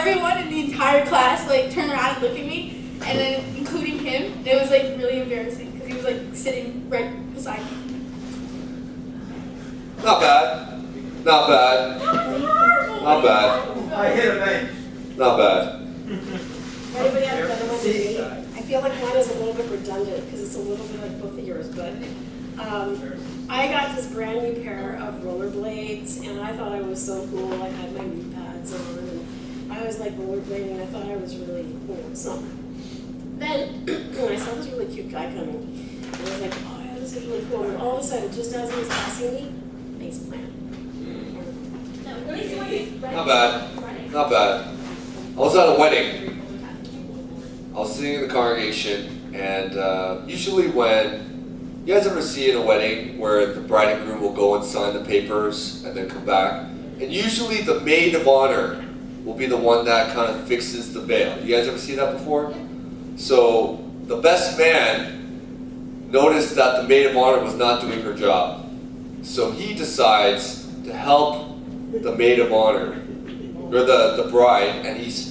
everyone in the entire class like turned around and looked at me, and then including him. And it was like really embarrassing because he was like sitting right beside me. Not bad. Not bad. Not bad. I hit a man. Not bad. Anybody have another one to me? I feel like mine is a little bit redundant because it's a little bit like both of yours, but I got this brand new pair of rollerblades and I thought I was so cool. I had my knee pads on and I was like rollerblading and I thought I was really cool. So then I saw this really cute guy coming and I was like, oh yeah, this is really cool. And all of a sudden, just as he was passing me, face plant. Not bad. Not bad. I was at a wedding. I was sitting in the congregation, and usually when you guys ever see in a wedding where the bride and groom will go and sign the papers and then come back, and usually the maid of honor will be the one that kind of fixes the veil. You guys ever see that before? So the best man noticed that the maid of honor was not doing her job. So he decides to help the maid of honor, or the bride, and he's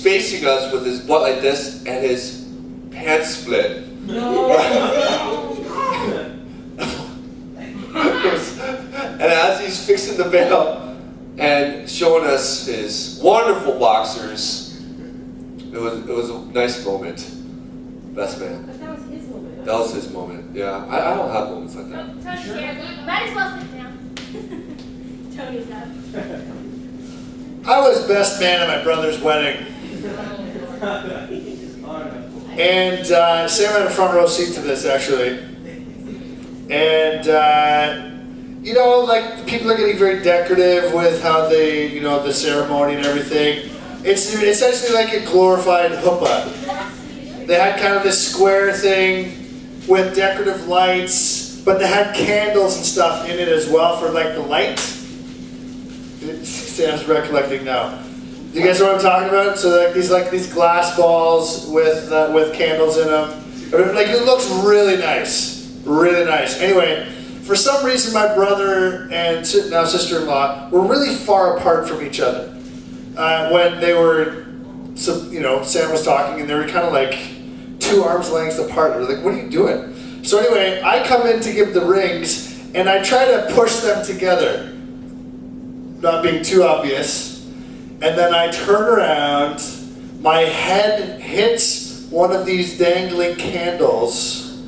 facing us with his butt like this and his pants split. No. And as he's fixing the veil and showing us his wonderful boxers, it was a nice moment. Best man. But that was his moment. That was his moment. Yeah, I don't have moments like that. Tony's here. Might as well sit down. Tony's up. I was best man at my brother's wedding. And Sam had a front row seat to this, actually. And, you know, like, people are getting very decorative with how they, you know, the ceremony and everything. It's essentially like a glorified chuppah. They had kind of this square thing with decorative lights, but they had candles and stuff in it as well for, like, the light. Sam's recollecting now. Do you guys know what I'm talking about? So like these glass balls with candles in them. Like it looks really nice, really nice. Anyway, for some reason my brother and now sister-in-law were really far apart from each other when they were. So you know, Sam was talking and they were kind of like 2 arms lengths apart. They were like, "What are you doing?" So anyway, I come in to give the rings and I try to push them together. Not being too obvious, and then I turn around, my head hits one of these dangling candles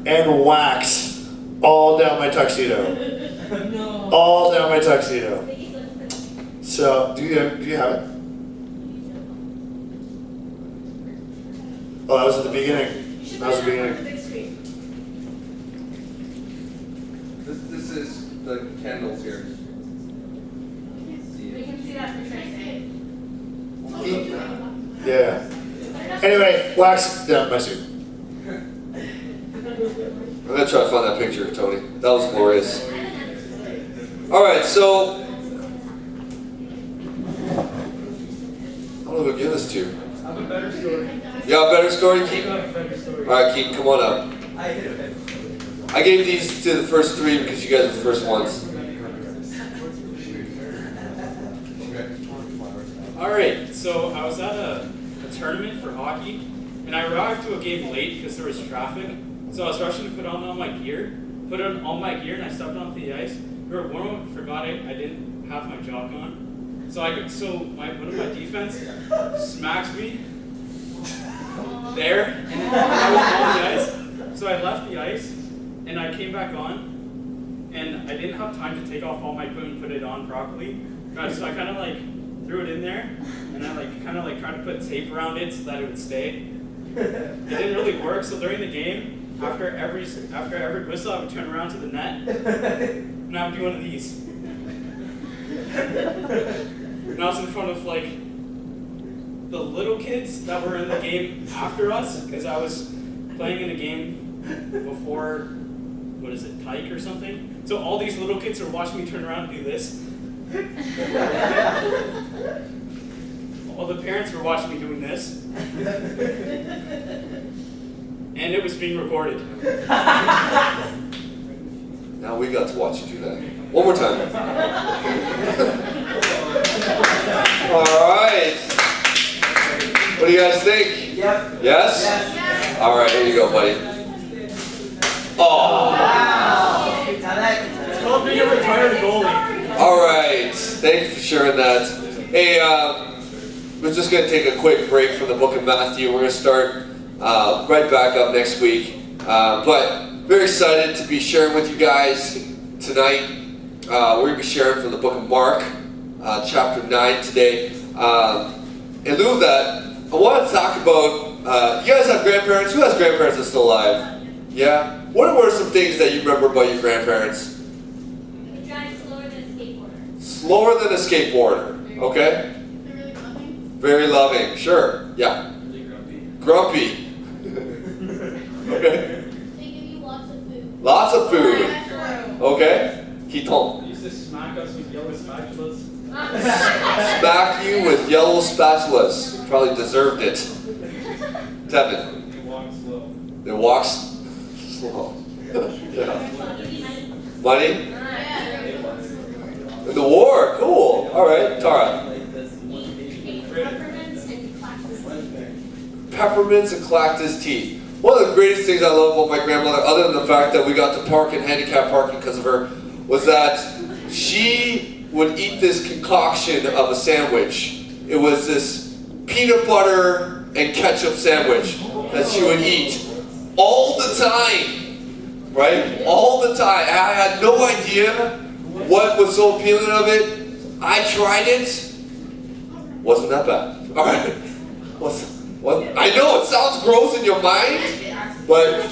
and whacks all down my tuxedo. No. All down my tuxedo. So, do you have it? Oh, that was at the beginning. That was the beginning. This is the candles here. We can see that picture. Yeah. Anyway, wax down my suit. I'm gonna try to find that picture, Tony. That was glorious. All right, so I'm gonna give this to you. I have a better story. You got a better story, Keaton? I have a better story. All right, Keaton, come on up. I hit a man. I gave these to the first 3 because you guys were the first ones. Alright, so I was at a tournament for hockey, and I arrived to a game late because there was traffic. So I was rushing to put on all my gear, and I stepped onto the ice. One moment forgot I didn't have my jock on. One of my defense smacks me there, and I was on the ice. So I left the ice, and I came back on, and I didn't have time to take off all my equipment and put it on properly. So I kind of like threw it in there, and I kind of tried to put tape around it so that it would stay. It didn't really work. So during the game, after every whistle, I would turn around to the net, and I would do one of these. And I was in front of like the little kids that were in the game after us, because I was playing in a game before, what is it, Tyke or something? So all these little kids are watching me turn around and do this. All the parents were watching me doing this. And it was being recorded. Now we got to watch you do that. One more time. All right. What do you guys think? Yep. Yes? Yes. All right, here you go, buddy. Oh. Wow. Now that. Called being a retired goalie. All right. Thank you for sharing that. Hey, we're just going to take a quick break from the book of Matthew. We're going to start right back up next week. But very excited to be sharing with you guys tonight. We're going to be sharing from the book of Mark, chapter 9 today. In lieu of that, I want to talk about, you guys have grandparents? Who has grandparents that's still alive? Yeah? What were some things that you remember about your grandparents? We drive slower than a skateboarder. Slower than a skateboarder. Okay? They're really loving. Very loving. Sure. Yeah. Grumpy. Okay. They give you lots of food. Lots of food. That's true. Okay. Keaton. They used to smack us with yellow spatulas. Smack you with yellow spatulas. You probably deserved it. Tevin. They walk slow. They walk slow. Yeah. Money? In the war. Cool. All right. Tara. Peppermints and cactus. Peppermints and Clactus tea. One of the greatest things I love about my grandmother, other than the fact that we got to park in handicap parking because of her, was that she would eat this concoction of a sandwich. It was this peanut butter and ketchup sandwich that she would eat all the time, right? All the time. I had no idea what was so appealing of it. I tried it. Wasn't that bad. All right. What? I know it sounds gross in your mind, but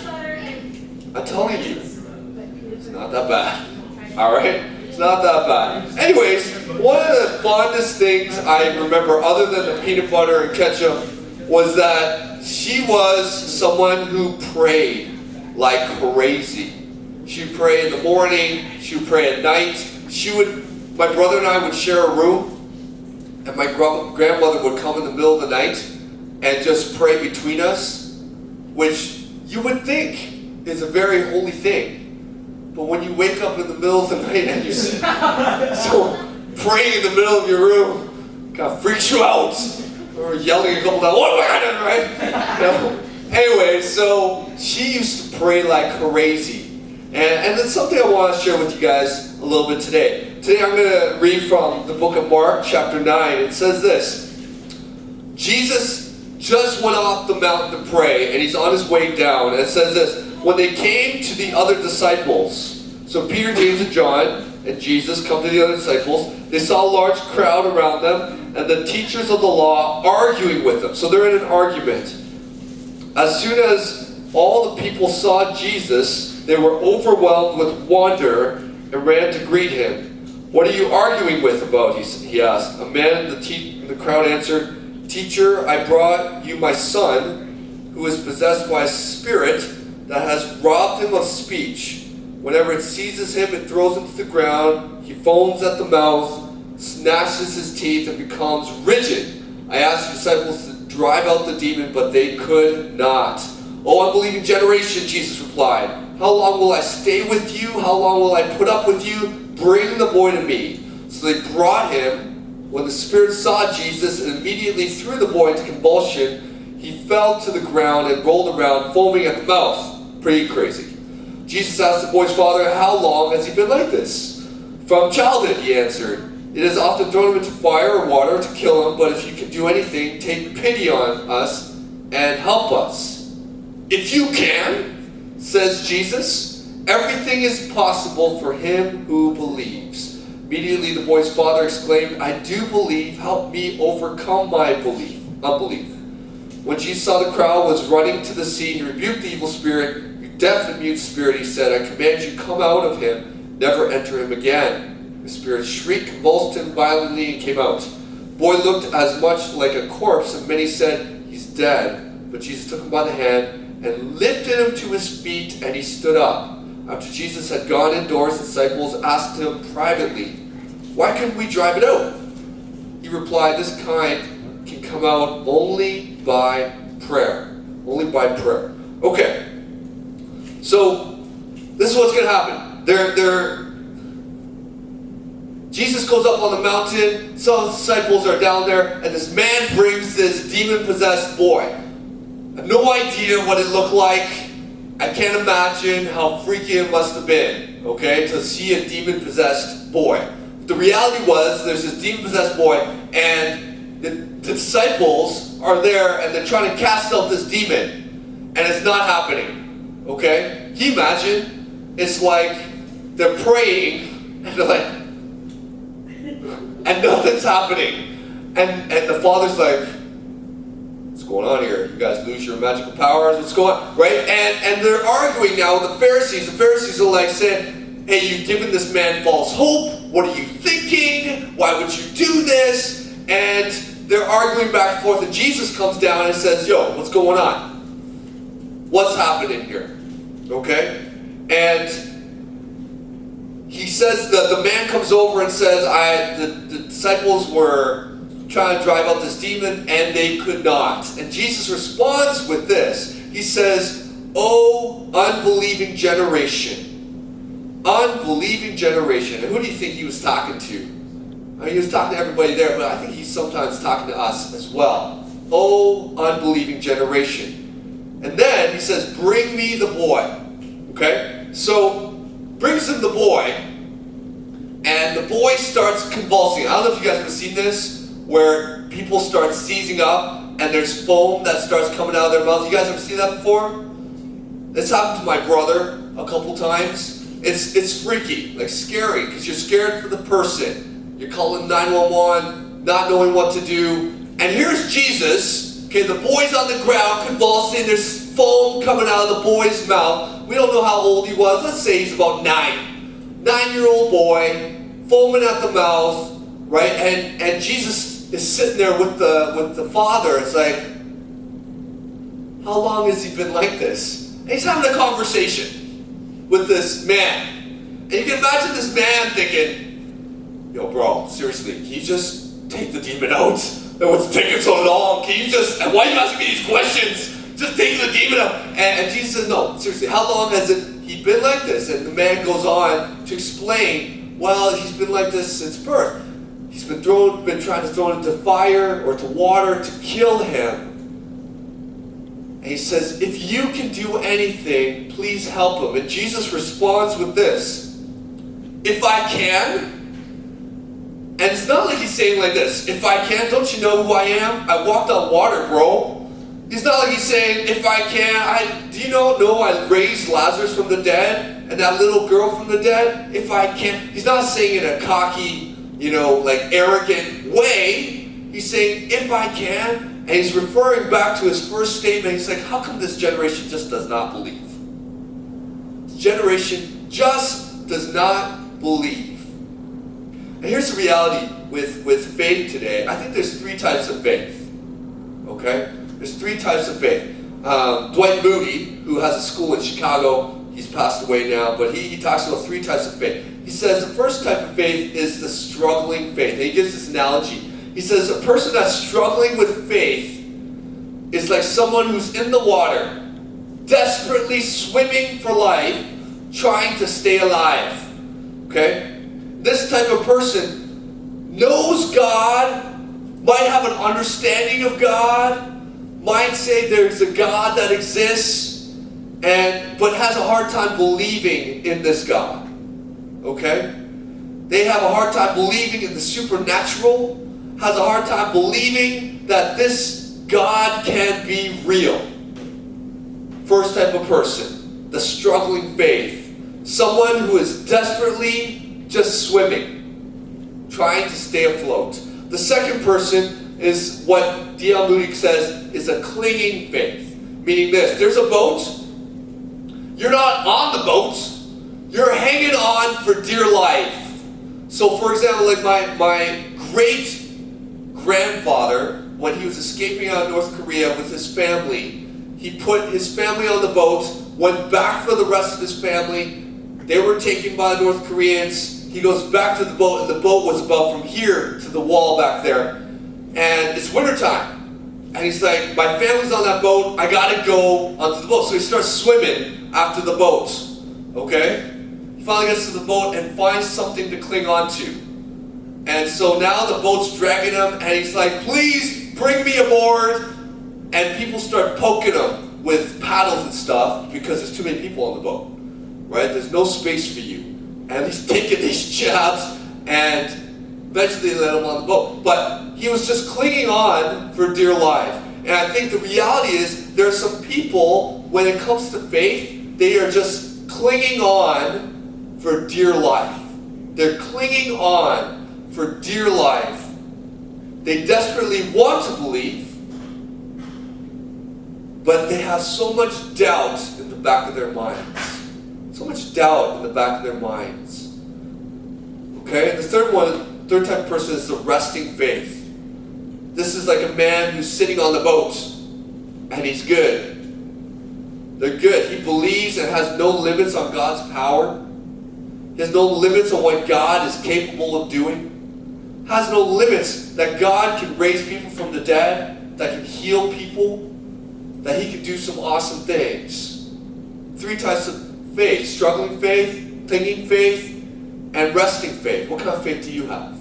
I'm telling you, it's not that bad. All right? It's not that bad. Anyways, one of the fondest things I remember, other than the peanut butter and ketchup, was that she was someone who prayed like crazy. She would pray in the morning. She would pray at night. My brother and I would share a room, and my grandmother would come in the middle of the night and just pray between us, which you would think is a very holy thing. But when you wake up in the middle of the night and you see someone praying in the middle of your room, kind of freaks you out. Or yelling a couple times, what am I doing, right? No. Anyway, so she used to pray like crazy. And that's something I want to share with you guys a little bit today. Today I'm going to read from the book of Mark, chapter 9. It says this: Jesus just went off the mountain to pray, and he's on his way down. And it says this: when they came to the other disciples, so Peter, James, and John, and Jesus come to the other disciples, they saw a large crowd around them, and the teachers of the law arguing with them. So they're in an argument. As soon as all the people saw Jesus, they were overwhelmed with wonder and ran to greet him. What are you arguing with about? He asked. A man in the crowd answered, Teacher, I brought you my son, who is possessed by a spirit that has robbed him of speech. Whenever it seizes him, it throws him to the ground. He foams at the mouth, snatches his teeth, and becomes rigid. I asked the disciples to drive out the demon, but they could not. Oh, unbelieving generation, Jesus replied. How long will I stay with you? How long will I put up with you? Bring the boy to me. So they brought him. When the spirit saw Jesus and immediately threw the boy into convulsion, he fell to the ground and rolled around, foaming at the mouth. Pretty crazy. Jesus asked the boy's father, how long has he been like this? From childhood, he answered. It has often thrown him into fire or water to kill him, but if you can do anything, take pity on us and help us. If you can, says Jesus, everything is possible for him who believes. Immediately the boy's father exclaimed, I do believe, help me overcome my unbelief. When Jesus saw the crowd was running to the sea, he rebuked the evil spirit. You deaf and mute spirit, he said, I command you, come out of him, never enter him again. The spirit shrieked, convulsed him violently, and came out. The boy looked as much like a corpse, and many said, he's dead. But Jesus took him by the hand and lifted him to his feet, and he stood up. After Jesus had gone indoors, the disciples asked him privately, why couldn't we drive it out? He replied, this kind can come out only by prayer. Only by prayer. Okay. So, this is what's going to happen. Jesus goes up on the mountain, some of the disciples are down there, and this man brings this demon-possessed boy. I have no idea what it looked like. I can't imagine how freaky it must have been, okay, to see a demon-possessed boy. The reality was, there's this demon-possessed boy, and the disciples are there, and they're trying to cast out this demon, and it's not happening, okay? Can you imagine? It's like they're praying, and they're like, and nothing's happening. And the father's like, what's going on here? You guys lose your magical powers? What's going on? Right? And they're arguing now with the Pharisees. The Pharisees are like saying, hey, you've given this man false hope. What are you thinking? Why would you do this? And they're arguing back and forth. And Jesus comes down and says, yo, what's going on? What's happening here? Okay? And he says that the man comes over and says, the disciples were trying to drive out this demon and they could not. And Jesus responds with this. He says, oh, unbelieving generation. Unbelieving generation. And who do you think he was talking to? I mean, he was talking to everybody there, but I think he's sometimes talking to us as well. Oh, unbelieving generation. And then he says, bring me the boy. Okay? So, brings him the boy, and the boy starts convulsing. I don't know if you guys have seen this, where people start seizing up, and there's foam that starts coming out of their mouth. You guys ever seen that before? This happened to my brother a couple times. It's freaky, like scary, because you're scared for the person. You're calling 911, not knowing what to do. And here's Jesus. Okay, the boy's on the ground convulsing. There's foam coming out of the boy's mouth. We don't know how old he was. Let's say he's about 9. 9-year-old boy, foaming at the mouth, right? And Jesus is sitting there with the father. It's like, how long has he been like this? And he's having a conversation with this man. And you can imagine this man thinking, yo, bro, seriously, can you just take the demon out? What's taking so long? Can you just, and why are you asking me these questions? Just take the demon out. And Jesus says, no, seriously, how long has he been like this? And the man goes on to explain, well, he's been like this since birth. He's been trying to throw him into fire or to water to kill him. And he says, if you can do anything, please help him. And Jesus responds with this, if I can. And it's not like he's saying like this, if I can, don't you know who I am? I walked on water, bro. He's not like he's saying, if I can, do you know I raised Lazarus from the dead and that little girl from the dead? If I can. He's not saying in a cocky, like arrogant way. He's saying, if I can. And he's referring back to his first statement. He's like, how come this generation just does not believe? This generation just does not believe. And here's the reality with faith today. I think there's 3 types of faith. Okay? There's 3 types of faith. Dwight Moody, who has a school in Chicago, he's passed away now, but he talks about 3 types of faith. He says the first type of faith is the struggling faith. And he gives this analogy. He says a person that's struggling with faith is like someone who's in the water, desperately swimming for life, trying to stay alive. Okay? This type of person knows God, might have an understanding of God, might say there's a God that exists, but has a hard time believing in this God. Okay? They have a hard time believing in the supernatural, has a hard time believing that this God can be real. First type of person, the struggling faith. Someone who is desperately just swimming, trying to stay afloat. The second person is what D.L. Moody says is a clinging faith. Meaning this, there's a boat, you're not on the boat, you're hanging on for dear life. So for example, like my great grandfather, when he was escaping out of North Korea with his family, he put his family on the boat, went back for the rest of his family. They were taken by the North Koreans. He goes back to the boat, and the boat was about from here to the wall back there. And it's wintertime. And he's like, my family's on that boat, I gotta go onto the boat. So he starts swimming after the boat. Okay? He finally gets to the boat and finds something to cling on to. And so now the boat's dragging him, and he's like, please bring me aboard. And people start poking him with paddles and stuff because there's too many people on the boat, right? There's no space for you. And he's taking these jabs, and eventually they let him on the boat. But he was just clinging on for dear life. And I think the reality is there are some people, when it comes to faith, they are just clinging on for dear life. They're clinging on for dear life. They desperately want to believe, but they have so much doubt in the back of their minds. So much doubt in the back of their minds. Okay? And the third type of person is the resting faith. This is like a man who's sitting on the boat, and he's good. They're good. He believes and has no limits on God's power. He has no limits on what God is capable of doing. Has no limits that God can raise people from the dead, that can heal people, that he can do some awesome things. 3 types of faith: struggling faith, clinging faith, and resting faith. What kind of faith do you have?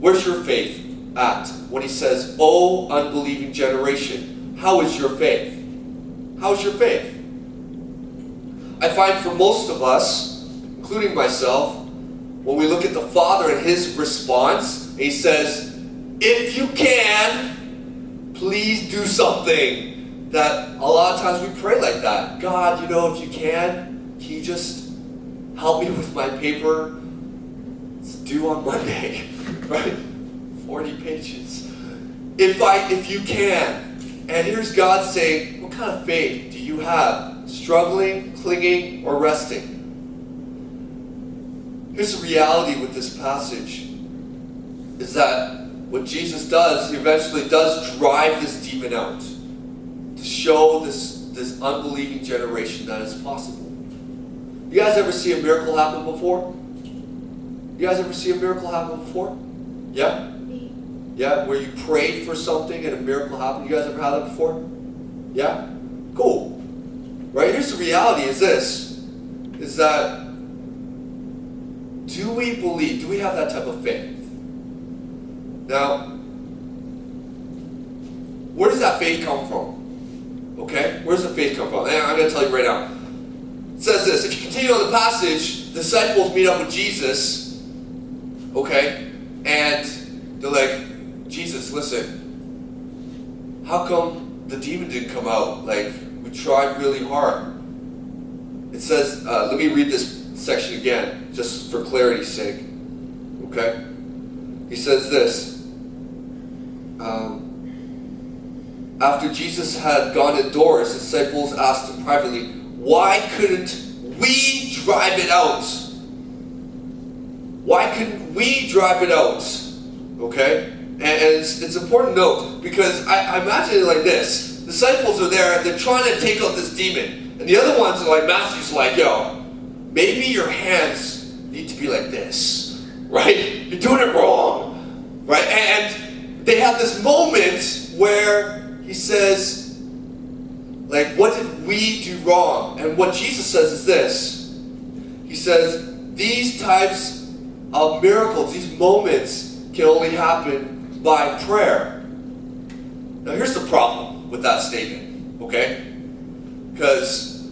Where's your faith at when he says, "Oh, unbelieving generation"? How is your faith? How is your faith? I find for most of us, including myself, when we look at the Father and his response, he says, "If you can, please do something." That a lot of times we pray like that. God, if you can you just help me with my paper? It's due on Monday, right? 40 pages. If you can. And here's God saying, what kind of faith do you have? Struggling, clinging, or resting? Here's the reality with this passage, is that what Jesus does, he eventually does drive this demon out to show this unbelieving generation that it's possible. You guys ever see a miracle happen before? You guys ever see a miracle happen before? Yeah? Yeah, where you prayed for something and a miracle happened. You guys ever had that before? Yeah? Cool. Right? Here's the reality is this, is that do we believe, do we have that type of faith? Now, where does that faith come from? Okay? Where does the faith come from? And I'm going to tell you right now. It says this, if you continue on the passage, the disciples meet up with Jesus, okay? And they're like, Jesus, listen, how come the demon didn't come out? Like, we tried really hard. It says, let me read this section again, just for clarity's sake. Okay? He says this. After Jesus had gone indoors, his disciples asked him privately, why couldn't we drive it out? Why couldn't we drive it out? Okay? And it's important to note, because I imagine it like this. The disciples are there, they're trying to take out this demon. And the other ones are like, Matthew's like, yo, maybe your hands need to be like this. Right? You're doing it wrong. Right? And they have this moment where he says, like, what did we do wrong? And what Jesus says is this. He says, these types of miracles, these moments can only happen by prayer. Now here's the problem with that statement, okay? Because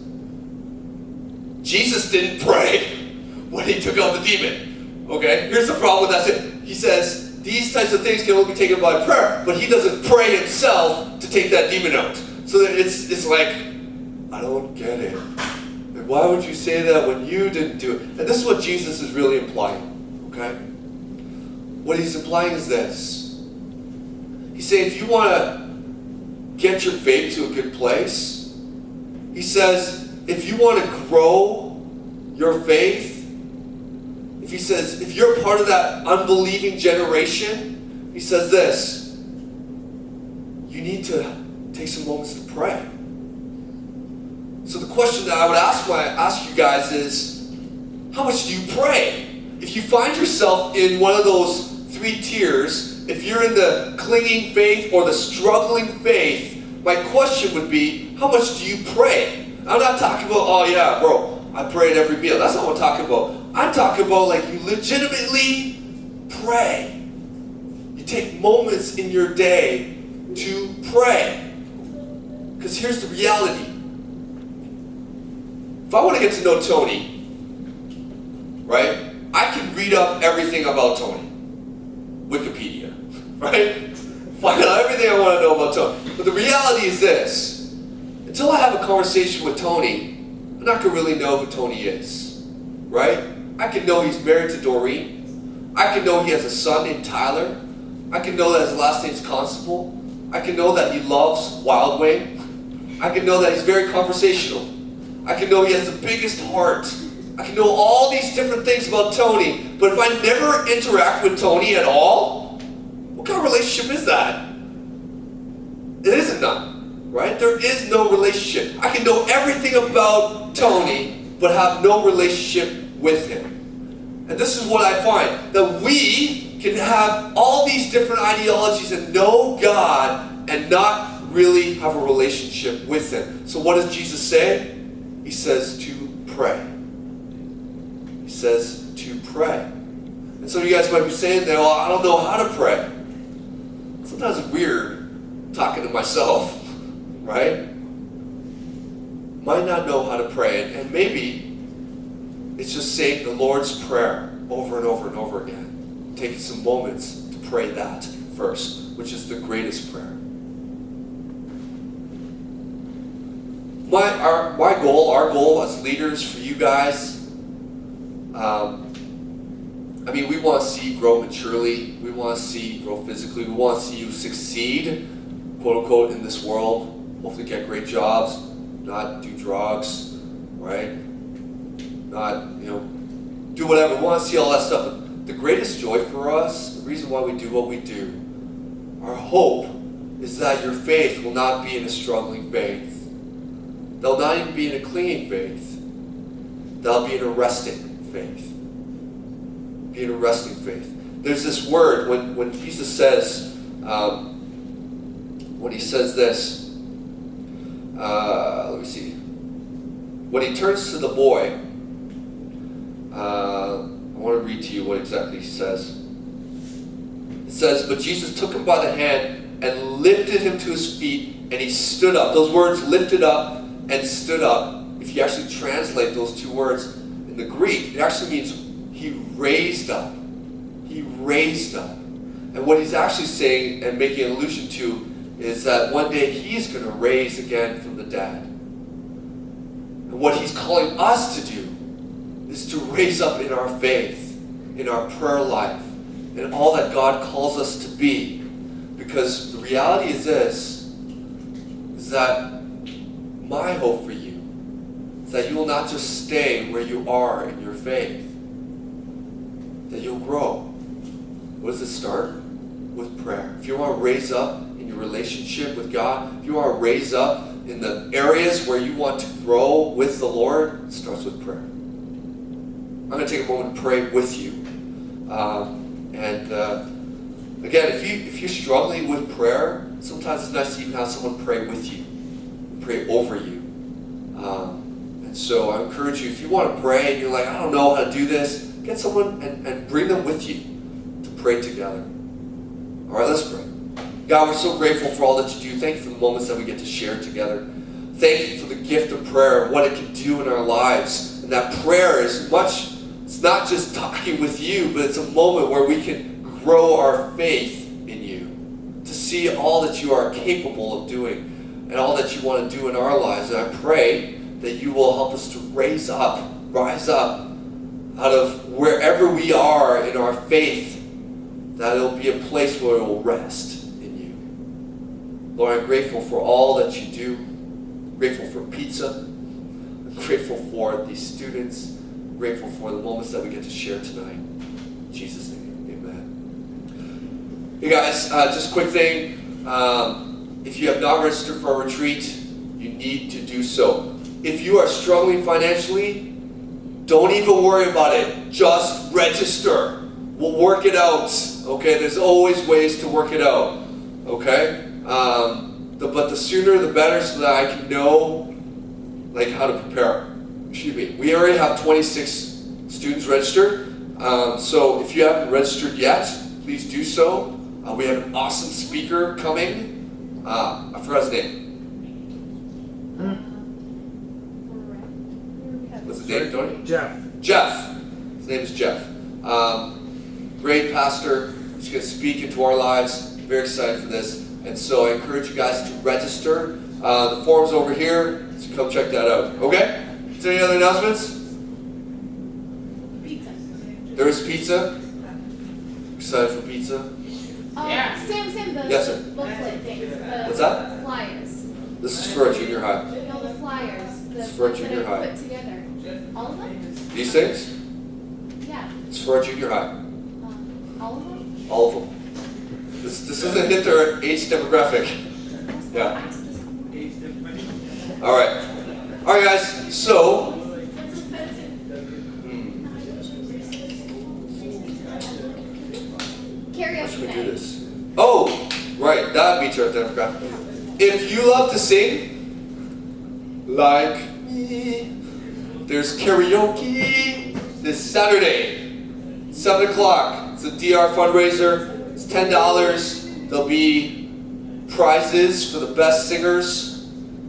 Jesus didn't pray when he took out the demon, okay? Here's the problem with that statement. He says, these types of things can only be taken by prayer, but he doesn't pray himself to take that demon out. So that it's like, I don't get it. And why would you say that when you didn't do it? And this is what Jesus is really implying, okay? What he's implying is this. He's saying if you want to get your faith to a good place, he says, if you want to grow your faith, he says, if you're part of that unbelieving generation, he says this, you need to take some moments to pray. So the question that I would ask you guys is, how much do you pray? If you find yourself in one of those 3 tiers, if you're in the clinging faith or the struggling faith, my question would be, how much do you pray? I'm not talking about, oh yeah, bro, I pray at every meal. That's not what I'm talking about. I'm talking about like you legitimately pray. You take moments in your day to pray. Because here's the reality. If I want to get to know Tony, right, I can read up everything about Tony. Wikipedia, right? Find out everything I want to know about Tony. But the reality is this. Until I have a conversation with Tony, I'm not going to really know who Tony is, right? I can know he's married to Doreen. I can know he has a son named Tyler. I can know that his last name's Constable. I can know that he loves Wild Wing. I can know that he's very conversational. I can know he has the biggest heart. I can know all these different things about Tony, but if I never interact with Tony at all, what kind of relationship is that? It isn't none, right? There is no relationship. I can know everything about Tony, but have no relationship with him. And this is what I find, that we can have all these different ideologies and know God and not really have a relationship with him. So what does Jesus say? He says to pray. He says to pray. And some of you guys might be saying that, well, I don't know how to pray. Sometimes it's weird talking to myself, right? Might not know how to pray. And maybe it's just saying the Lord's Prayer over and over and over again. Taking some moments to pray that first, which is the greatest prayer. Our goal as leaders for you guys, we want to see you grow maturely. We want to see you grow physically. We want to see you succeed, quote unquote, in this world. Hopefully get great jobs, not do drugs, right? Not, do whatever. We want to see all that stuff. But the greatest joy for us, the reason why we do what we do, our hope is that your faith will not be in a struggling faith. They'll not even be in a clinging faith. They'll be in a resting faith. Be in a resting faith. There's this word when Jesus says, when he says this, let me see. When he turns to the boy, I want to read to you what exactly he says. It says, but Jesus took him by the hand and lifted him to his feet, and he stood up. Those words, lifted up and stood up, if you actually translate those two words in the Greek, it actually means he raised up. He raised up. And what he's actually saying and making an allusion to is that one day he's going to raise again from the dead. And what he's calling us to do is to raise up in our faith, in our prayer life, in all that God calls us to be. Because the reality is this, is that my hope for you is that you will not just stay where you are in your faith, that you'll grow. What does it start? With prayer. If you want to raise up in your relationship with God, if you want to raise up in the areas where you want to grow with the Lord, it starts with prayer. I'm going to take a moment to pray with you. Again, if you're struggling with prayer, sometimes it's nice to even have someone pray with you, pray over you. And so I encourage you, if you want to pray and you're like, I don't know how to do this, get someone and bring them with you to pray together. All right, let's pray. God, we're so grateful for all that you do. Thank you for the moments that we get to share together. Thank you for the gift of prayer and what it can do in our lives. And that prayer is much, it's not just talking with you, but it's a moment where we can grow our faith in you, to see all that you are capable of doing and all that you want to do in our lives. And I pray that you will help us to rise up out of wherever we are in our faith, that it'll be a place where it will rest in you. Lord, I'm grateful for all that you do. I'm grateful for pizza. I'm grateful for these students. I'm grateful for the moments that we get to share tonight. In Jesus' name, amen. Hey guys, just a quick thing. If you have not registered for a retreat, you need to do so. If you are struggling financially, don't even worry about it. Just register. We'll work it out. Okay? There's always ways to work it out. Okay? But the sooner the better, so that I can know how to prepare. Excuse me. We already have 26 students registered. So if you haven't registered yet, please do so. We have an awesome speaker coming. I forgot his name. What's his name, Tony? Jeff. Jeff. His name is Jeff. Great pastor. He's going to speak into our lives. Very excited for this. And so I encourage you guys to register. The form's over here, so come check that out. Okay? Is there any other announcements? Pizza. There is pizza. Excited for pizza? Sam, the Yes, sir. booklet things. What's that? Flyers. This is for a junior high. No, the flyers. The It's for ones that junior I high. put together. All of them? These things? Yeah. It's for a junior high. All of them? All of them. This doesn't hit their age demographic. Yeah. All right, guys. So, how should we do this? Oh, right. That meets our demographic. If you love to sing, like me, there's karaoke this Saturday, 7 o'clock. It's a DR fundraiser. It's $10. There'll be prizes for the best singers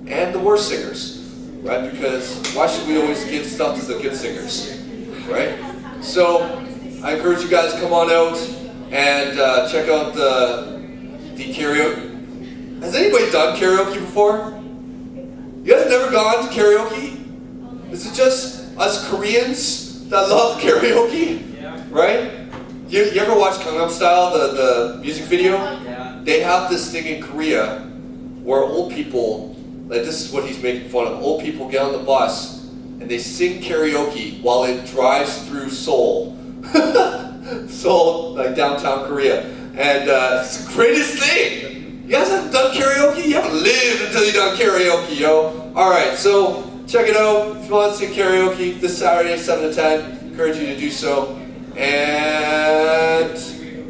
and the worst singers, right? Because why should we always give stuff to the good singers, right? So I encourage you guys to come on out and check out the karaoke. Has anybody done karaoke before? You guys never gone to karaoke? Is it just us Koreans that love karaoke? Right? You ever watch Gangnam Style, the music video? Yeah. They have this thing in Korea where old people, like this is what he's making fun of, old people get on the bus and they sing karaoke while it drives through Seoul. Seoul, like downtown Korea. And it's the greatest thing. You guys haven't done karaoke? You haven't lived until you've done karaoke, yo. Alright, so check it out. If you want to sing karaoke this Saturday, 7 to 10, encourage you to do so. And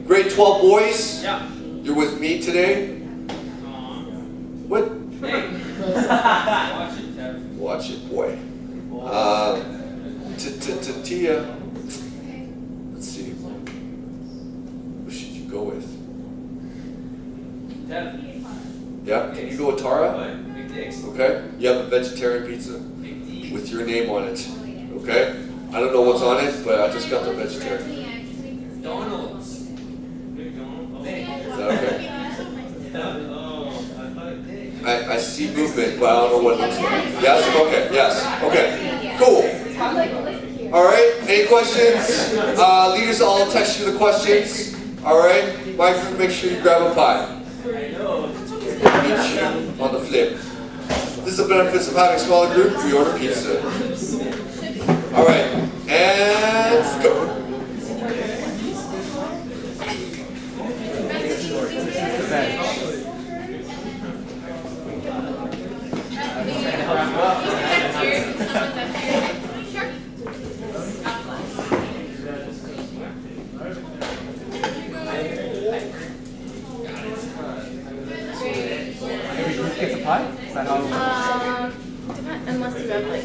grade 12 boys, Yeah. you're with me today. What? Watch it, Tev. Watch it, boy. Tia. Let's see. Who should you go with? Tev. Yeah? Can you go with Tara? What? Big dicks. Okay? You have a vegetarian pizza Big D. with your name on it. Okay? I don't know what's on it, but I just got the vegetarian. Donald's. Big Donald. Is that okay? Oh, I thought it did. I see movement, but I don't know what it looks like. Yes? Okay. Yes. Okay. Cool. Alright, any questions? Leaders, I'll text you the questions. Alright? Mike, make sure you grab a pie. I know. Meet you on the flip. This is the benefits of having a smaller group. We order pizza. Alright, and go. Get the pie? Is that how? Unless you have like.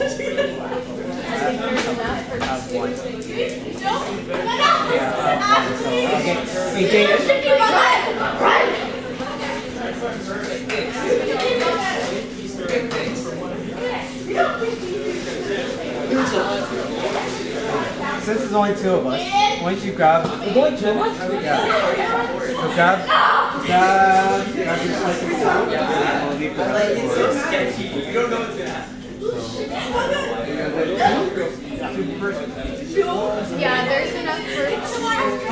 Have one. Yeah, one. So, okay. Wait, David. Since there's only two of us, why don't you grab? There's only two of us? Yeah. So grab your slice of salad. And we'll leave the rest for Sketchy. You don't know what's gonna happen. Yeah, there's enough for two. I think.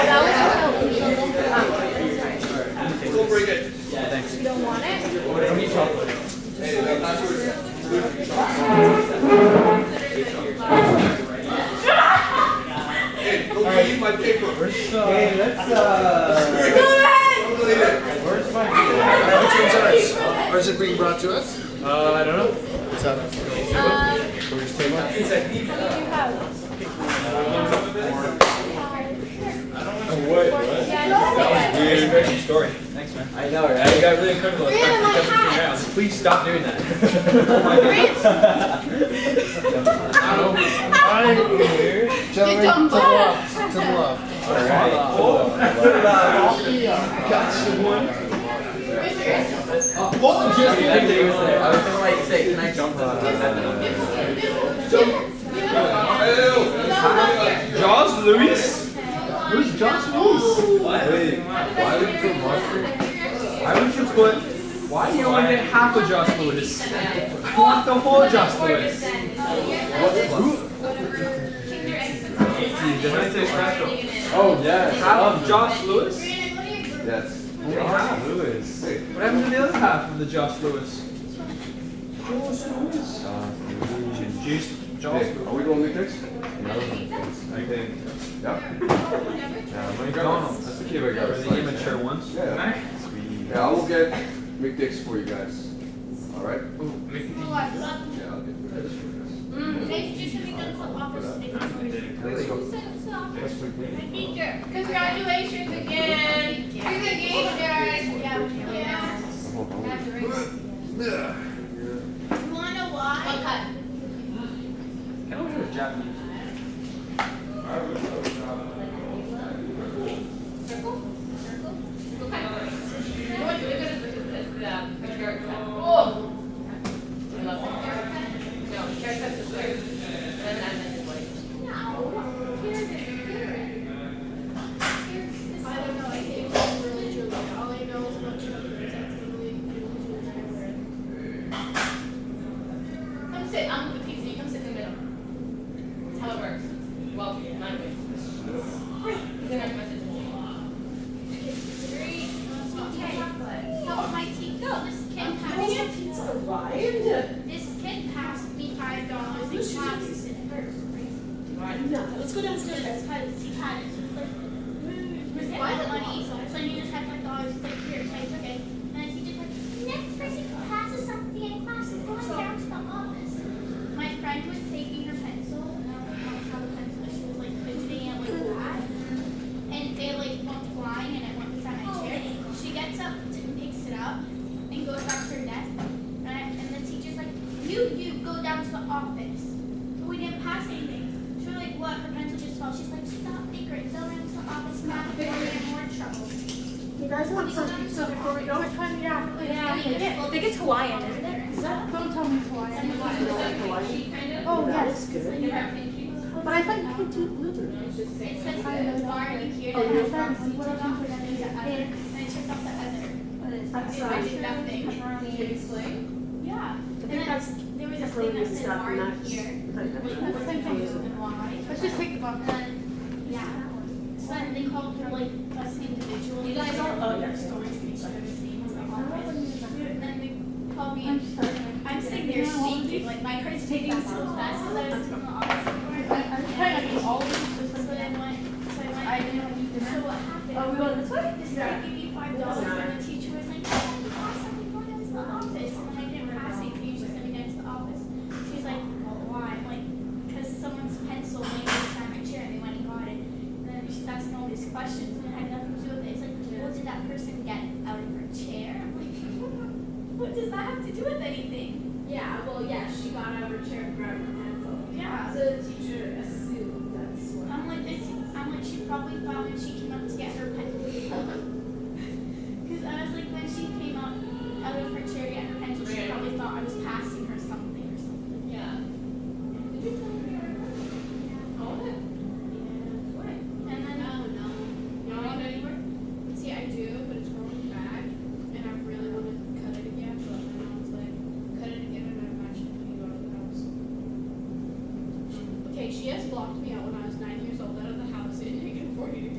That was We'll bring it. Thanks. You don't want it? Don't eat chocolate. Hey, don't leave my paper. Hey, let's where's my Which one's ours? Or is it being brought to us? I don't know. What's that? We're just taking Yeah, Story. Thanks, man. I know, right? You got really uncomfortable. Please stop doing that. Right here. Gentlemen, dumb to the left. To the left. Alright. I was gonna like say, can I jump on Josh Lewis? Who's Josh Lewis? Wait, why would you put mustard? Why would you put? Why do you only get half of Josh Lewis? I want the whole Josh Lewis. Oh, yes. Half of Josh Lewis? Yes. Only half. Lewis. What happened to the other half of the Josh Lewis? Juice. Josh. Hey, are we going McDick's? I think. Yeah. Yeah, McDonald's. That's the kid I got. For the immature ones. Yeah. Yeah, I will get McDick's for you guys. All right? Ooh, make it Yeah, I'll get McDick's for you guys. Let's go. Congratulations again. You're the game, guys. Yeah. You wanna watch? What cut? Can I order a Japanese? Circle? What kind of bird? What is the carrot cut? Oh! I love that carrot cut. No, carrot cut's is weird. And then I meant it like, no, here's it. I don't know. I hate religion. All I know is about children. Come sit, I'm with the pizza, you come sit in the middle. That's how it works. Well, mine way. Then I message So my teacher, no, this kid passed me $5 in classes in first grade. No, let's go downstairs. Because he had it, so it's like, with money, so he just had $5. He's like, here, so I took it. And the teacher's like, next person who passes something in class is going down to the office. My friend was taking her pencil, and I don't know how the pencil, she was like fidgeting it like that. And they like went flying and it went beside my chair. She gets up and picks it up and goes back to her desk. And the teacher's like, you go down to the office. But we didn't pass anything. She was like, what? Her pencil just fell. She's like, stop, Ingrid. Go down to the office now before we get in more trouble. You guys want some pizza before we go? Yeah, I think it's Hawaiian, isn't it? Don't tell me it's Hawaiian. Oh, yeah, that's good. But I thought you could do blueberry. It says, why are you here? Oh, And you're I from- took off the other. And I took off the other. That's I did nothing. Yeah. And then there was this thing that said, why are you here? Let's just take the box. Yeah. So then they called her like us individually. You guys are- oh, yeah. Stories each other's names in the office. And then they called me and I'm sitting there shaking, like my heart's beating so fast because I was in the office. So then I went, so what happened? Oh, we go this way? This guy gave me $5 and the teacher was like, oh, pass something going into the office. And then I didn't pass anything, she sent me down to the office. She's like, well, why? I'm like, because someone's pencil laying beside my chair and they went and got it. And then she's asking all these questions and it had nothing to do with it. It's like, what did that person get out of her chair? I'm like, what does that have to do with anything? Yeah, well, yeah, she got out of her chair and grabbed her pencil. Yeah. So the teacher assumed that's what. I'm like, she probably thought when she came up to get her pencil. Because I was like, when she came up out of her chair to get her pencil, she probably thought I was passing her something or something. Yeah. Did you tell me all it? What? And then, No. You don't want it anymore? See, I do, but it's growing back, and I really want to cut it again. But my mom's like, cut it again, and I'm actually going to go out of the house. Okay, she has blocked me out when I was 9 years old out of the house. It didn't take 40 to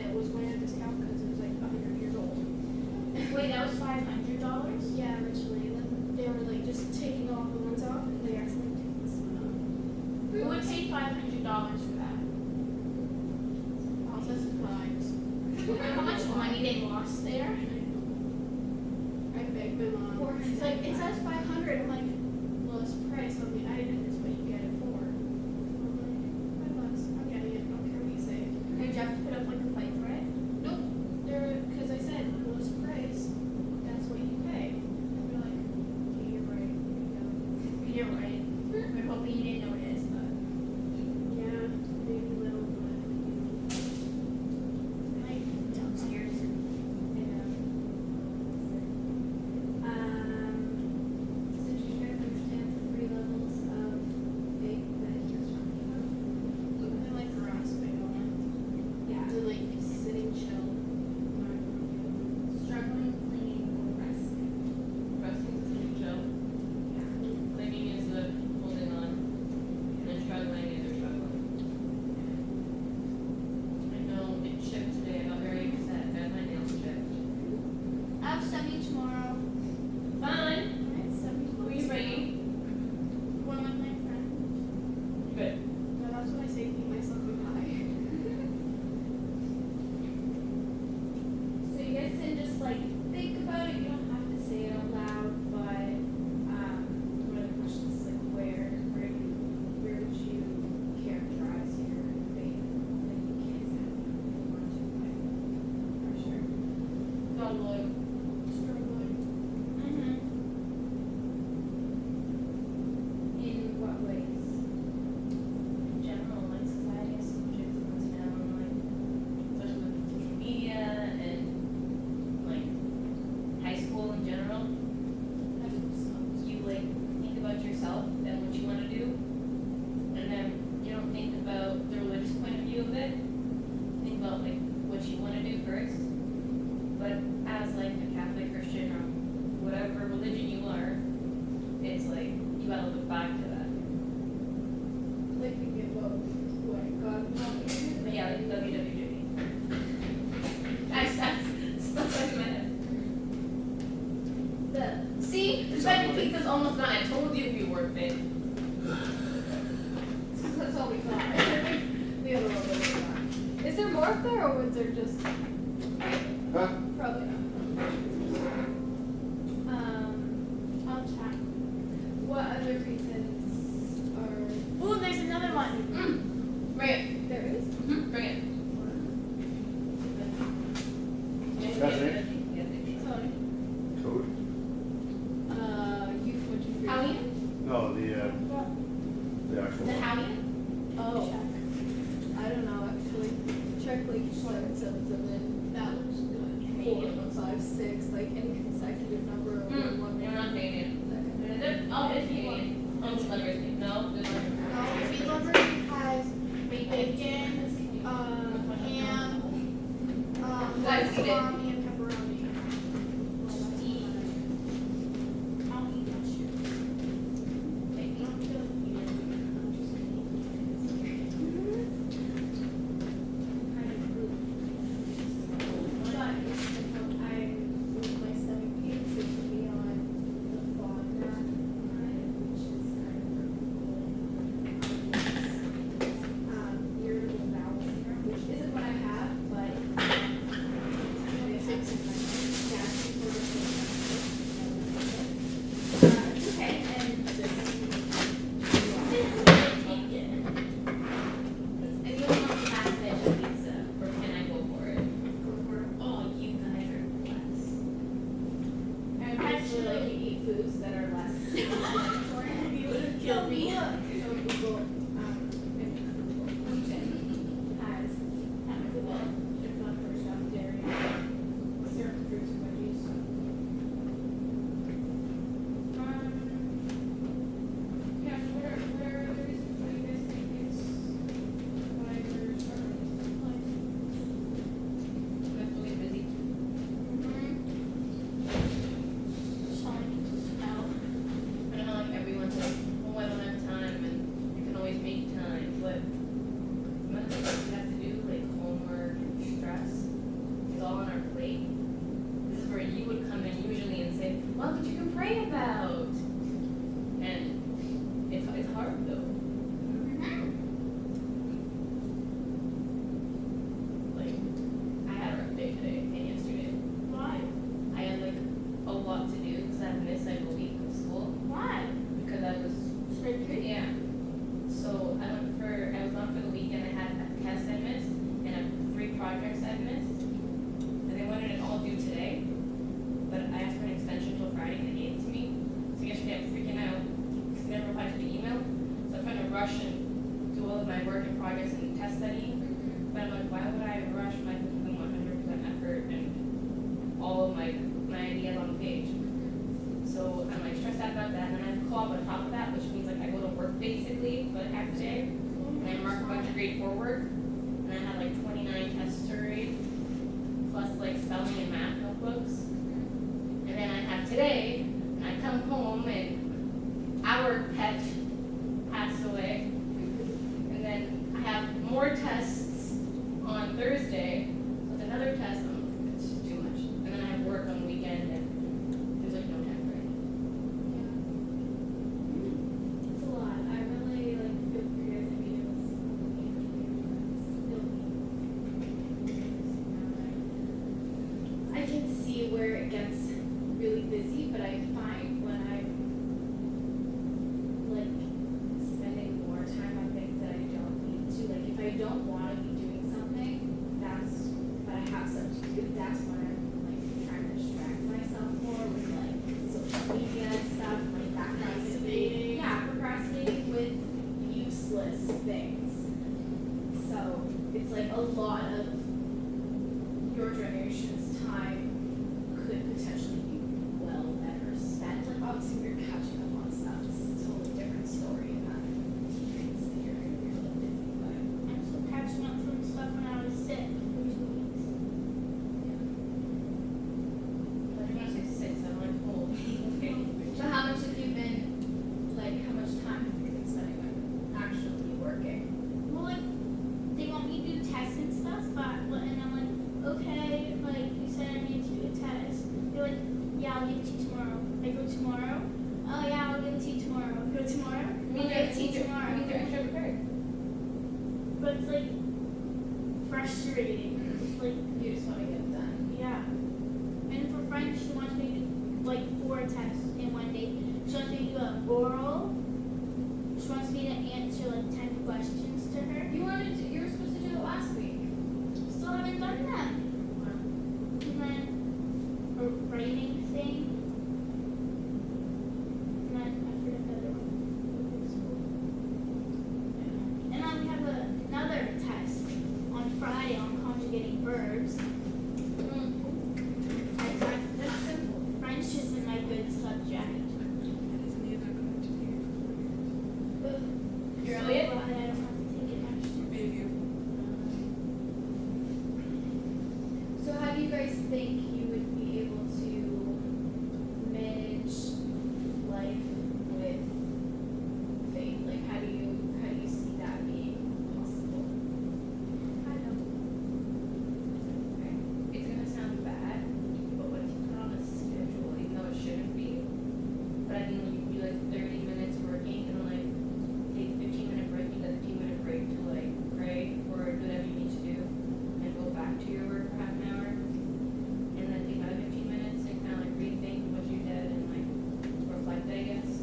and it was going at a discount because it was like 100 years old. Wait, that was $500? Yeah, originally. And then they were like just taking all the ones off and they accidentally took this one off. Who would pay $500 for that? Also, this is fines. How much money they lost there? I begged my mom. She's like, it says 500. I'm like, lowest price on the item is what you get it for. I'm like, $5. I'm getting it. I don't care what you say. Did you have to put up like a fight for it? Nope. Because I said lowest price, that's what you pay. And they're like, okay, you're right. Here you go. You're right. We're hoping you didn't notice, but Yeah, maybe a little, but like downstairs. So did you guys understand the 3 levels of faith that he was talking about? They're like grasping on. Yeah. They're like sitting chill. Struggling, clinging, or resting. Resting is pretty chill. Clinging is the holding on. And then struggling is they're struggling. I know it chipped today. I got very upset. I had my nails chipped. I have semi tomorrow. Fine. Who Who are you bringing? One with my friend. Good. No, that's what I say to keep myself in high. So you guys can just like think about it. You don't have to say it out loud, but one of the questions is like where would you characterize your faith? Like you can't say it if you want to, but for sure. God loyal. Mm-hmm. In what ways? In general, like society has so much influence now, and like especially with social media and like high school in general. You like think about yourself and what you want to do, and then you don't think about the religious point of view of it. Think about like what you want to do first. But as like a Catholic Christian or whatever religion you are, it's like you gotta look back to that. Like you get what God wants you to do. But yeah, like WWJD. I stuck in my head. See, the second pizza's almost done. I told you it'd be worth it. That's all we got. We have a little bit of that. Is there more up there, or was there just Huh? probably not? I'll check. What other reasons are Oh, there's another one. Bring it. there is? Bring it. Bethany? Sorry. Code? Youth, what you feel? Howie? No, the actual. The Howie? Oh. I don't know, actually. Check like 7, 7, 7. That looks good. 4, 5, 6, like any consecutive number of one. You're not Canadian. Is it? Oh, it's Canadian. Oh, it's Leonard's name. No, it's not. Beef liver has bacon, ham, Guys, eat it. salami, and pepperoni. Just eat. I'll eat that shit. Irritable bowel syndrome, which isn't what I have, but tests I missed and 3 projects I missed. And they wanted it all due today, but I asked for an extension until Friday and they gave it to me. So yesterday I'm freaking out because they never replied to the email. So I'm trying to rush and do all of my work and projects and test studying. But I'm like, why would I rush when I can give them 100% effort and all of my ideas on the page? So I'm like stressed out about that, and then I have co-op on top of that, which means like I go to work basically for like half a day, and I mark a bunch of grade 4 work, and I have like 29 tests to read, plus like spelling and math notebooks. And then I have today, and I come home and our pet passed away, and then I have more tests on Thursday, so it's another test. It's just too much, and then I have work on the weekend, and there's like no time for it. It's a lot. I really like feel for you guys. I mean, it was still I can see where it gets really busy, but I find when I'm like spending more time on things that I don't need to, like if I don't want to be doing something, but I have stuff to do, that's when I'm like trying to distract myself more with like social media and stuff, like that kind of thing. Yeah, procrastinating with useless things. So it's like a lot of your generation's time could potentially be well better spent. Like obviously we're catching up on stuff. It's a totally different story and that means that you're really busy, but I'm still catching up from stuff when I was sick for 2 weeks. But I'm gonna say 6, I'm like, oh, okay. so how much have you been like how much time have you been spending on actually working? Well, like, they want me to do tests and stuff, and I'm like, okay, like, you said I need to do a test. They're like, yeah, I'll give it to you tomorrow. I go tomorrow. Oh, yeah, I'll give it to you tomorrow. Go tomorrow. I'll give it to you tomorrow. I mean, they're extra prepared. But it's like frustrating. It's like, You just want to get it done. yeah. And for French, she wants me to do like 4 tests in one day. She wants me to do an oral. She wants me to answer like 10 questions to her. You were supposed to do it last week. Still haven't done that. And then a writing thing. And then I forget the other one. And then we have another test on Friday on conjugating verbs. That's simple. French isn't my good subject. You're So Elliot? glad I don't have to take it next year. So how do you guys think you would be able to manage life with faith? Like how do you see that being possible? I don't Okay. It's gonna sound bad, but what if you put on a schedule, even though it shouldn't be? But I think you'd be like 30 minutes working and like take a 15-minute break, you get a 15-minute break to like pray or do whatever you need to do, and go back to your work for half an hour, and then take another 15 minutes and kind of like rethink what you did and like reflect, I guess.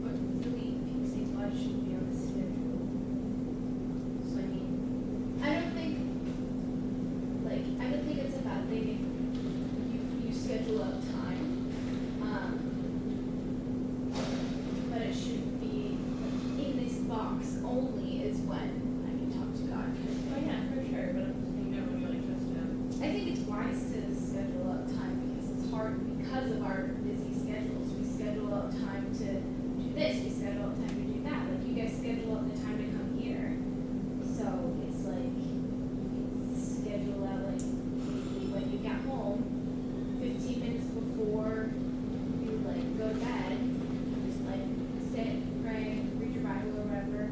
But really, people say God should be on the schedule. So I mean, I don't think it's a bad thing if you schedule out time. But it should be in this box only is when I can talk to God. oh yeah, for sure, but I'm just thinking never really trust him. I think it's wise to schedule out time because it's hard because of our busy schedules. We schedule out time to do this, we schedule out time to do that. Like you guys schedule out the time to come here. So it's like you can schedule out like maybe when you get home, 15 minutes before you like go to bed, just like sit, pray, read your Bible or whatever,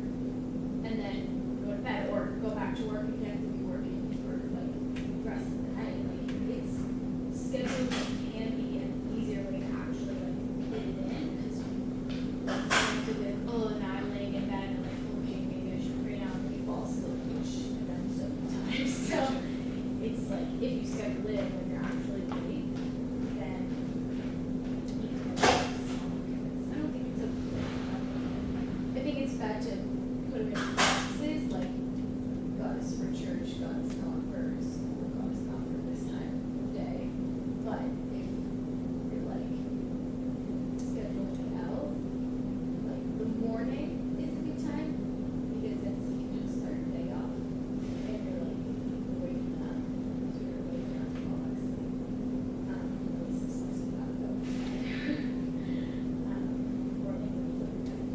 and then go to bed or go back to work if you have to be working for like the rest of the night. Like it's scheduled handy and easier way to actually like fit it in because sometimes with now I'm laying in bed and like okay maybe I should pray now and then you fall asleep, which I've done so many times. So it's like if you schedule it when you're actually awake, then you can I don't think it's a I think it's bad to put them in boxes God, it's not for school, God, it's not for this time of day. But if you're like scheduling out, like the morning is a good time because then you can just start your day off and you're like waking up, so you're waking up and all that stuff. At least it's nice about it though. Morning would be really good.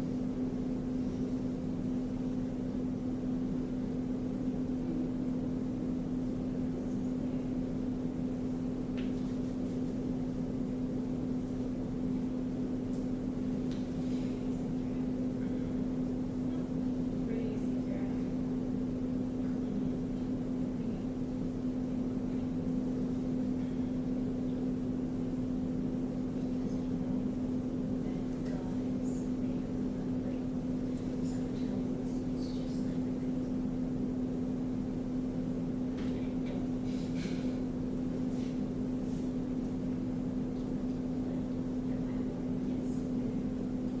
Where do you see Kara?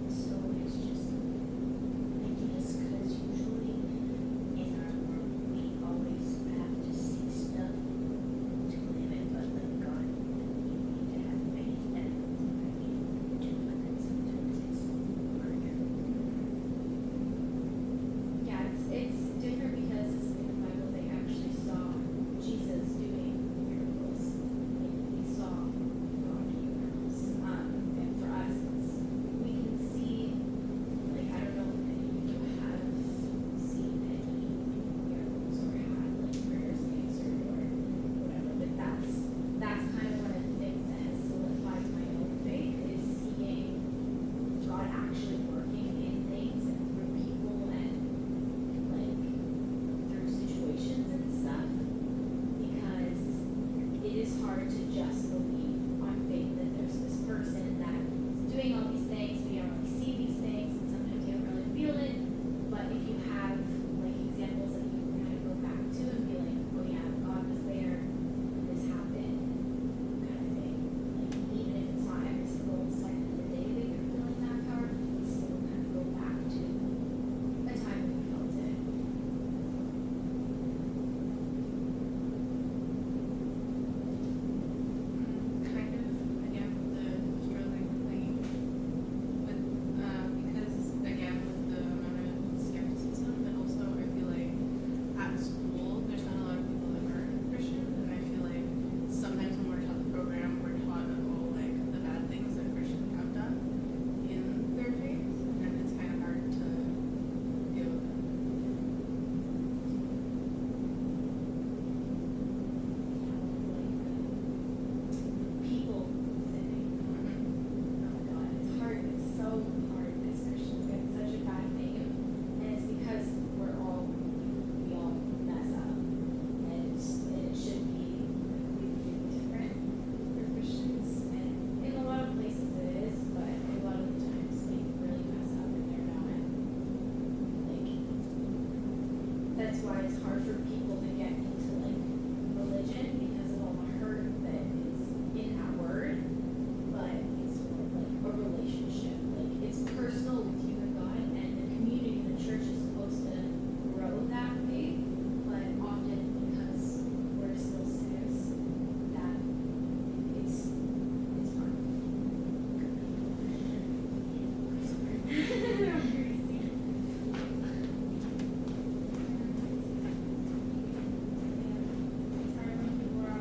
So it's just, I guess, because usually in our world we always have to see stuff to live it, but like God, you need to have faith and do, but then sometimes it's harder. Yeah, it's different because in the Bible they actually saw Jesus doing miracles. Like we saw God do miracles. And for us, we can see, like I don't know if any of you have seen any miracles or had like prayers answered or whatever, but that's kind of one of the things that has solidified my own faith is seeing God actually working in things and through people and like through situations and stuff because it is hard to just believe on faith that there's this person that is doing all these things, but you don't really see these things and sometimes you don't really feel it. But if you have like examples that you can kind of go back to and be like, oh yeah, God was there, this happened, kind of thing. Like even if it's not every single second of the day that you're feeling that power, you still kind of go back to a time when you felt it. Kind of, again, with the struggling thing, with, because, again, with the amount of skepticism, but also I feel like at school, there's not a lot of people that are Christian, and I feel like sometimes when we're taught the program, we're taught all, like, the bad things that Christians have done in their faith, and it's kind of hard to deal with it. People sinning. Oh my God, it's hard. It's so hard as Christians. We have such a bad name, and it's because we all mess up, and it should be completely different for Christians. And in a lot of places it is, but a lot of the times we really mess up and they're not. Like that's why it's hard for people to get into like religion because of all the hurt that is in that word, but it's more like a relationship. Like it's personal with you and God, and the community, the church is supposed to grow that faith, but often because we're still sinners, that it's hard. Sorry when people are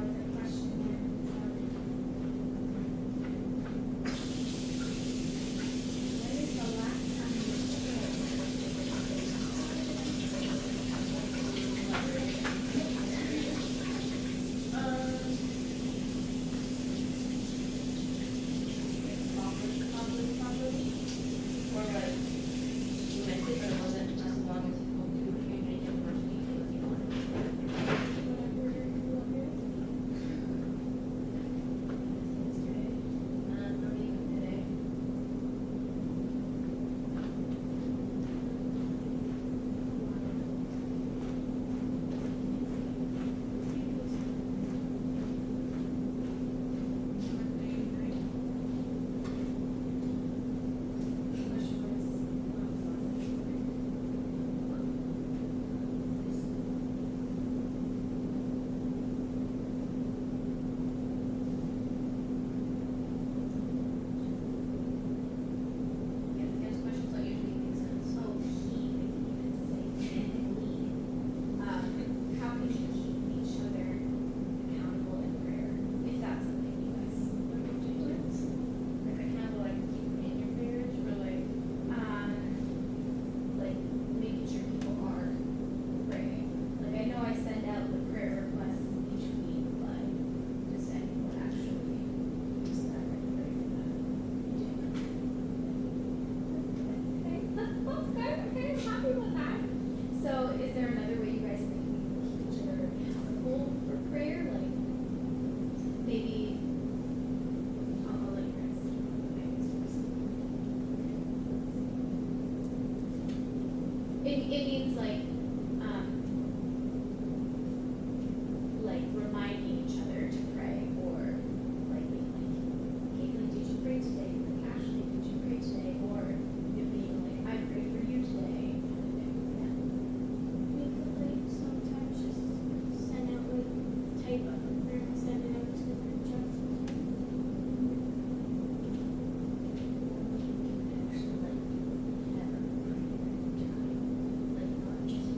it means like reminding each other to pray, or like being like, Caitlin, did you pray today? Like, Ashley, did you pray today? Or it being like, I pray for you today. Yeah. We could like sometimes just send out like type up a prayer and send it out to the group chat. Actually, like, have a prayer time, like not just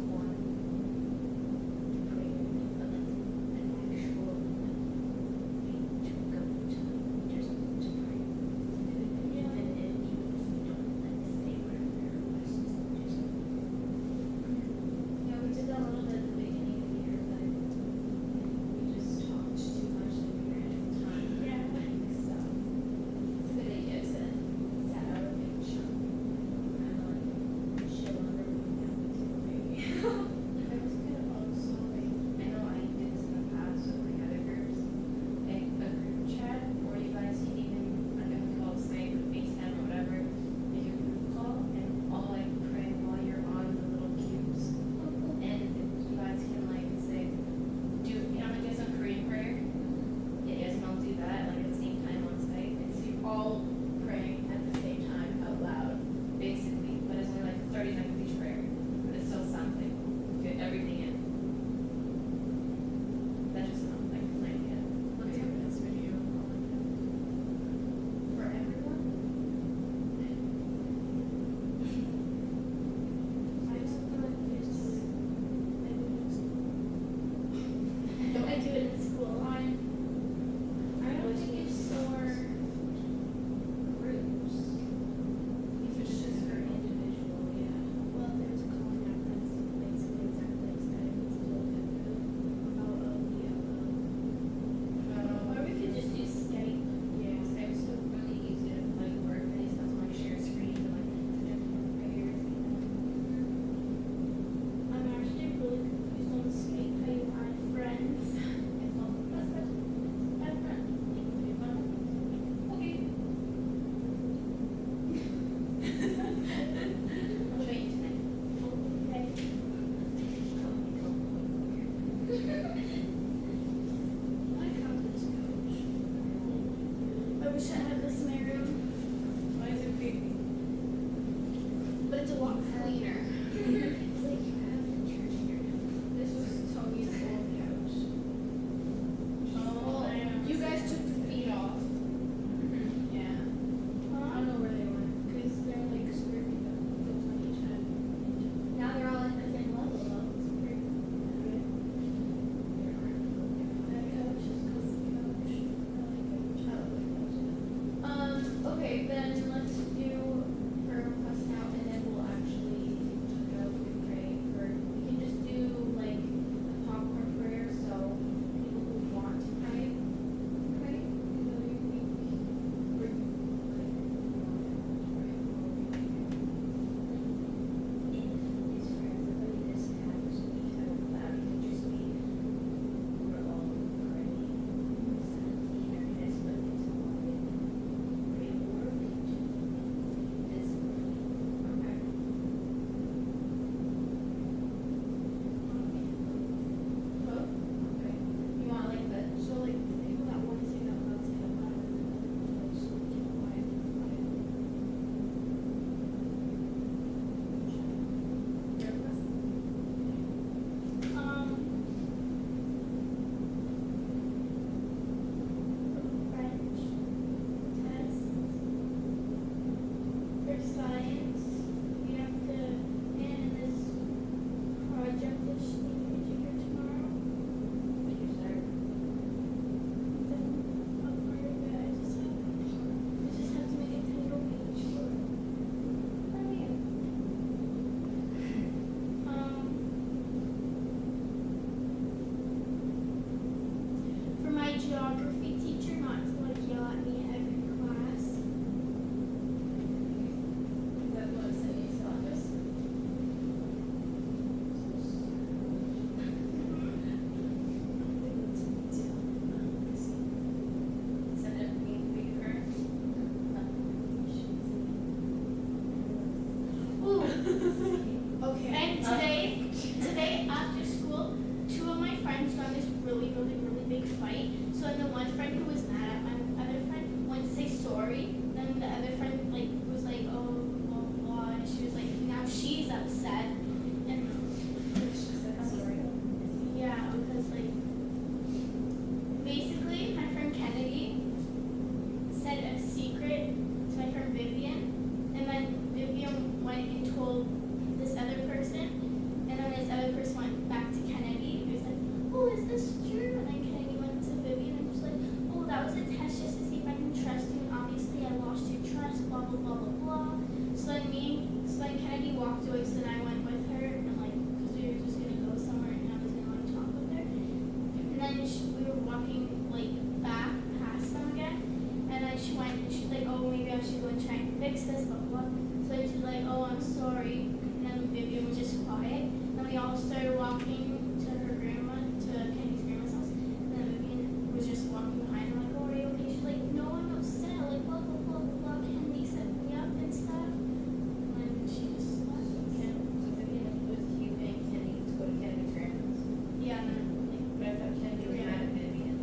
then we were walking like back past them again, and then she went and she's like, oh, maybe I should go and try and fix this, blah blah blah. So she's like, oh, I'm sorry, and then Vivian was just quiet. Then we all started walking to her grandma, to Kenny's grandma's house, and then Vivian was just walking behind her like, oh, are you okay? She's like, no, I'm upset, like blah blah blah blah blah. Kenny set me up and stuff, and then she just left. Yeah. So Vivian was you and Kenny to go to Kenny's grandma's. Yeah, and then like. But I thought Kenny was mad at Vivian.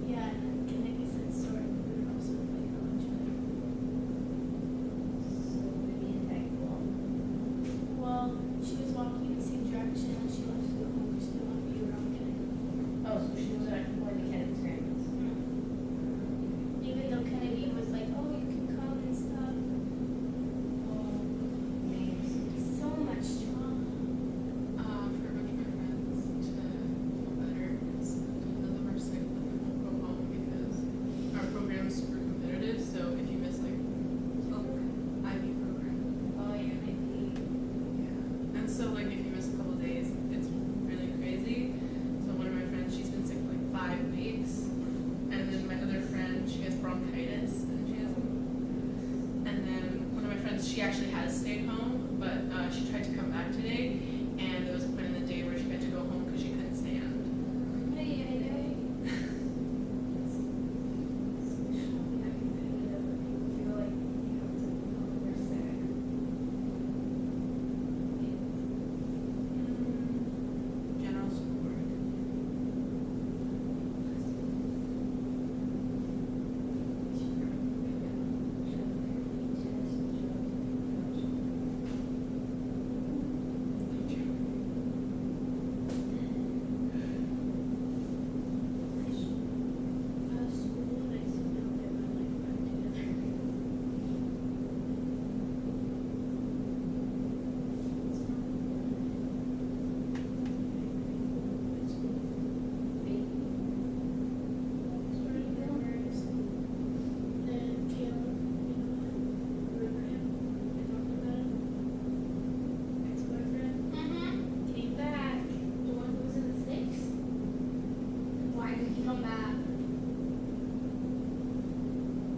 Yeah, and then Kennedy said sorry, we were also like on each other. So Vivian tagged along. Well, she was walking in the same direction and she left to go home because she didn't want to be around Kennedy. Oh, so she was actually going to Kenny's grandma's. Even though Kennedy was like, oh, you can come and stuff. Oh, names. So much trauma. For a bunch of my friends to feel better because none of them are sick, let them go home because our program is super competitive. So if you miss like IB program, Oh, you're maybe. yeah, and so like if you miss a couple days, it's really crazy. So one of my friends, she's been sick for like 5 weeks, and then my other friend, she has bronchitis, and she has. And then one of my friends, she actually has stayed home, but she tried to come back today, and there was a point in the day where she had to go home because she couldn't stand. Hey, hey, hey. General support. School, like, so now get my life back together. Came back. The one who was in the sticks. Why did he come back?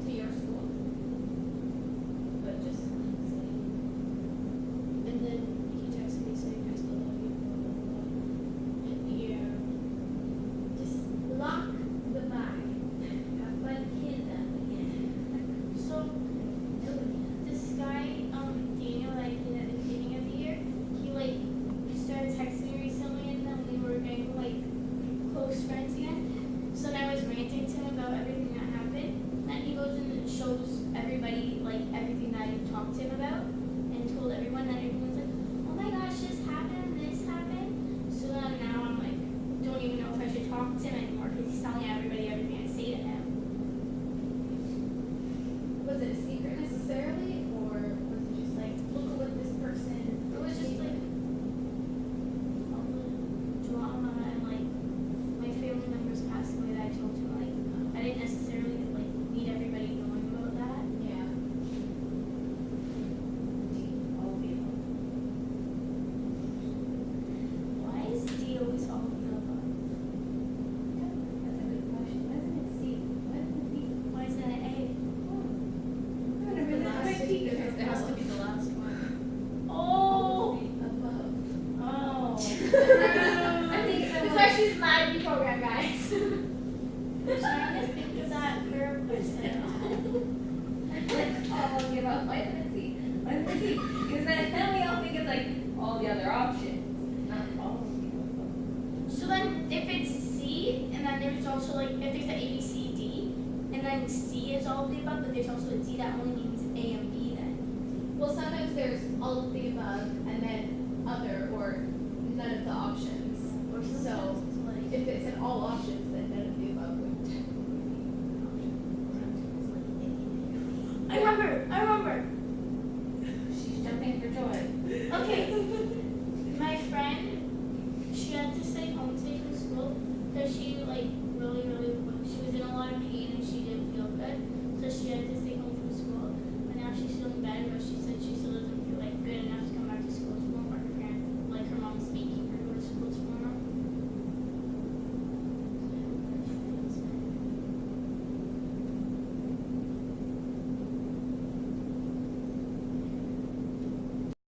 To your school. But just And then he texted me saying, I still love you, blah, blah, blah. And yeah. just lock the bag. Have fun kids up again. So, this guy, Daniel, that I did at the beginning of the year, he like started texting me recently and then we were getting like close friends again. So then I was ranting to him about everything that happened. Then he goes and shows everybody like everything that I talked to him about and told everyone that everyone's like, oh my gosh, this happened, this happened. So then now I'm like, don't even know if I should talk to him anymore because he's telling everybody everything I say to him. Was it a secret necessarily, or was it just like, look at what this person? It was just like all the drama and like my family members passed away that I told him like I didn't necessarily like need everybody knowing about that. Yeah. All of the above. Why is D always all of the above? That's a good question. Why isn't it C? Why isn't it D? Why is that an A? I'm gonna really Last- quick deep. it has to be the last one. Oh. Above. Oh. I think That's why she's not in the program, guys. I'm trying to think of that verb person. Like, oh, give up. Why isn't it C? Why isn't it D? Because then we all think it's like all the other options, not all of the above. So then if it's C and then there's also like if there's the A, B, C, D and then C is all of the above, but there's also a D that only means A and B then. Well, sometimes there's all of the above and then other